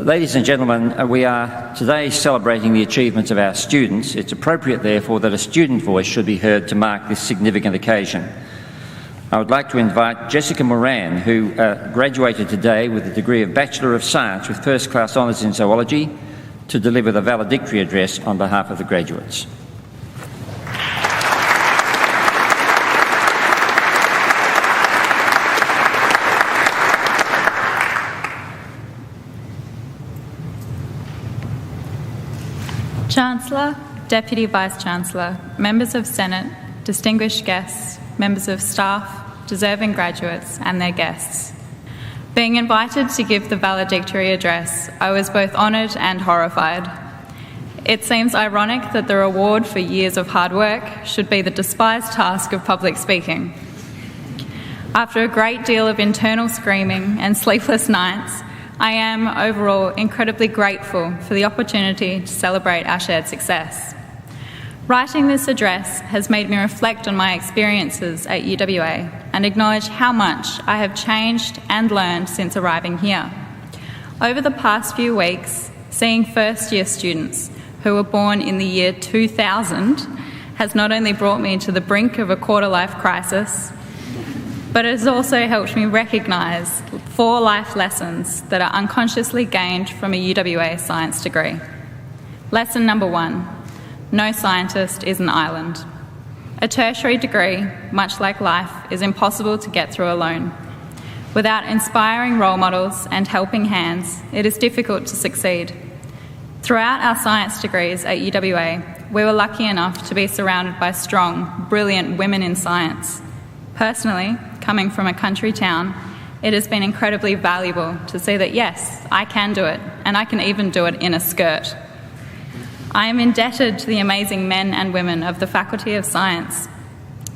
Ladies and gentlemen, we are today celebrating the achievements of our students. It's appropriate, therefore, that a student voice should be heard to mark this significant occasion. I would like to invite Jessica Moran, who graduated today with a degree of Bachelor of Science with First Class Honours in Zoology, to deliver the Valedictory address on behalf of the graduates. Chancellor, Deputy Vice-Chancellor, Members of Senate, distinguished guests, members of staff, deserving graduates and their guests. Being invited to give the valedictory address, I was both honoured and horrified. It seems ironic that the reward for years of hard work should be the despised task of public speaking. After a great deal of internal screaming and sleepless nights, I am overall incredibly grateful for the opportunity to celebrate our shared success. Writing this address has made me reflect on my experiences at UWA and acknowledge how much I have changed and learned since arriving here. Over the past few weeks, seeing first-year students who were born in the year 2000 has not only brought me to the brink of a quarter-life crisis, but it has also helped me recognise 4 life lessons that are unconsciously gained from a UWA science degree. Lesson number 1, no scientist is an island. A tertiary degree, much like life, is impossible to get through alone. Without inspiring role models and helping hands, it is difficult to succeed. Throughout our science degrees at UWA, we were lucky enough to be surrounded by strong, brilliant women in science. Personally, coming from a country town, it has been incredibly valuable to see that yes, I can do it, and I can even do it in a skirt. I am indebted to the amazing men and women of the Faculty of Science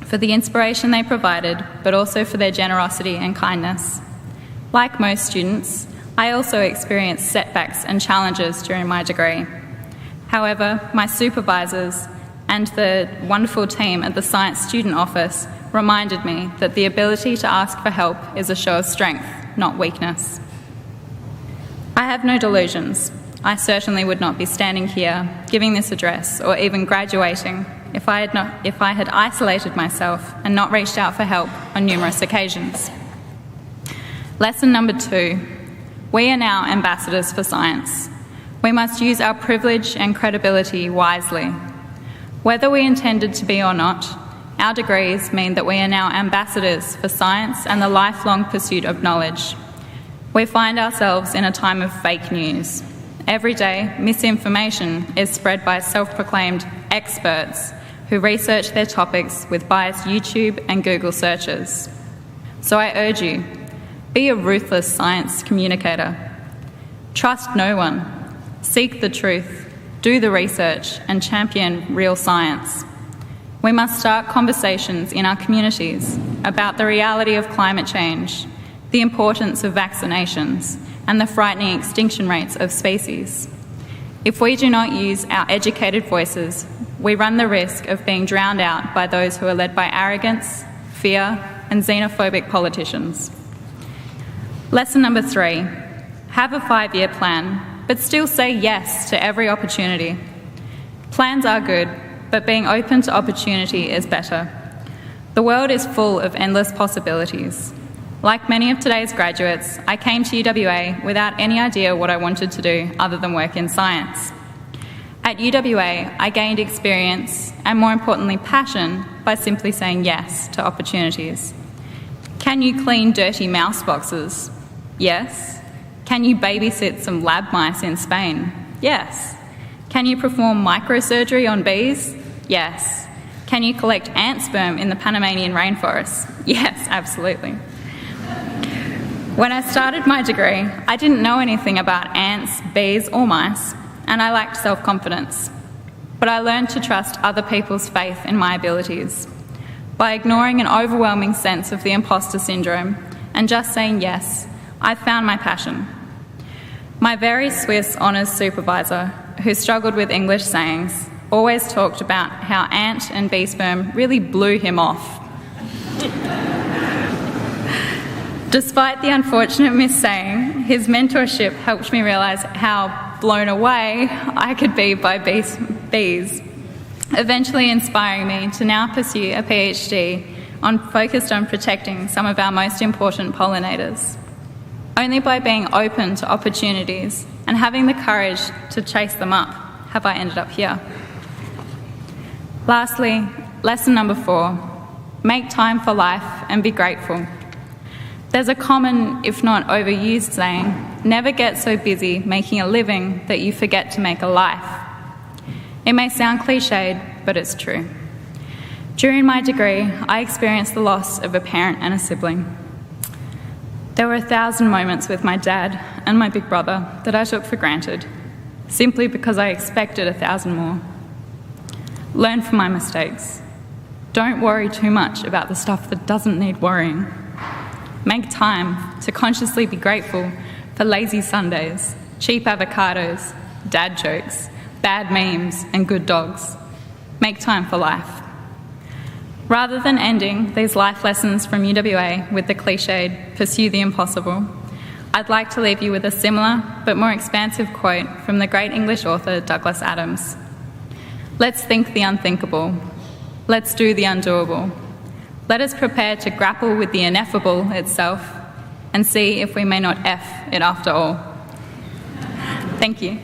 for the inspiration they provided, but also for their generosity and kindness. Like most students, I also experienced setbacks and challenges during my degree. However, my supervisors and the wonderful team at the Science Student Office reminded me that the ability to ask for help is a show of strength, not weakness. I have no delusions. I certainly would not be standing here giving this address or even graduating if I had isolated myself and not reached out for help on numerous occasions. Lesson number 2, we are now ambassadors for science. We must use our privilege and credibility wisely. Whether we intended to be or not, our degrees mean that we are now ambassadors for science and the lifelong pursuit of knowledge. We find ourselves in a time of fake news. Every day, misinformation is spread by self-proclaimed experts who research their topics with biased YouTube and Google searches. So I urge you, be a ruthless science communicator. Trust no one. Seek the truth, do the research, and champion real science. We must start conversations in our communities about the reality of climate change, the importance of vaccinations, and the frightening extinction rates of species. If we do not use our educated voices, we run the risk of being drowned out by those who are led by arrogance, fear, and xenophobic politicians. Lesson number 3, have a 5-year plan, but still say yes to every opportunity. Plans are good, but being open to opportunity is better. The world is full of endless possibilities. Like many of today's graduates, I came to UWA without any idea what I wanted to do other than work in science. At UWA, I gained experience and, more importantly, passion by simply saying yes to opportunities. Can you clean dirty mouse boxes? Yes. Can you babysit some lab mice in Spain? Yes. Can you perform microsurgery on bees? Yes. Can you collect ant sperm in the Panamanian rainforest? Yes, absolutely. When I started my degree, I didn't know anything about ants, bees, or mice, and I lacked self-confidence. But I learned to trust other people's faith in my abilities. By ignoring an overwhelming sense of the imposter syndrome and just saying yes, I found my passion. My very Swiss honours supervisor, who struggled with English sayings, always talked about how ant and bee sperm really blew him off. Despite the unfortunate missaying, his mentorship helped me realise how blown away I could be by bees, eventually inspiring me to now pursue a PhD focused on protecting some of our most important pollinators. Only by being open to opportunities and having the courage to chase them up have I ended up here. Lastly, lesson number 4, make time for life and be grateful. There's a common, if not overused saying, never get so busy making a living that you forget to make a life. It may sound cliched, but it's true. During my degree, I experienced the loss of a parent and a sibling. There were 1,000 moments with my dad and my big brother that I took for granted, simply because I expected 1,000 more. Learn from my mistakes. Don't worry too much about the stuff that doesn't need worrying. Make time to consciously be grateful for lazy Sundays, cheap avocados, dad jokes, bad memes, and good dogs. Make time for life. Rather than ending these life lessons from UWA with the cliched, pursue the impossible, I'd like to leave you with a similar but more expansive quote from the great English author Douglas Adams. Let's think the unthinkable. Let's do the undoable. Let us prepare to grapple with the ineffable itself and see if we may not F it after all. Thank you.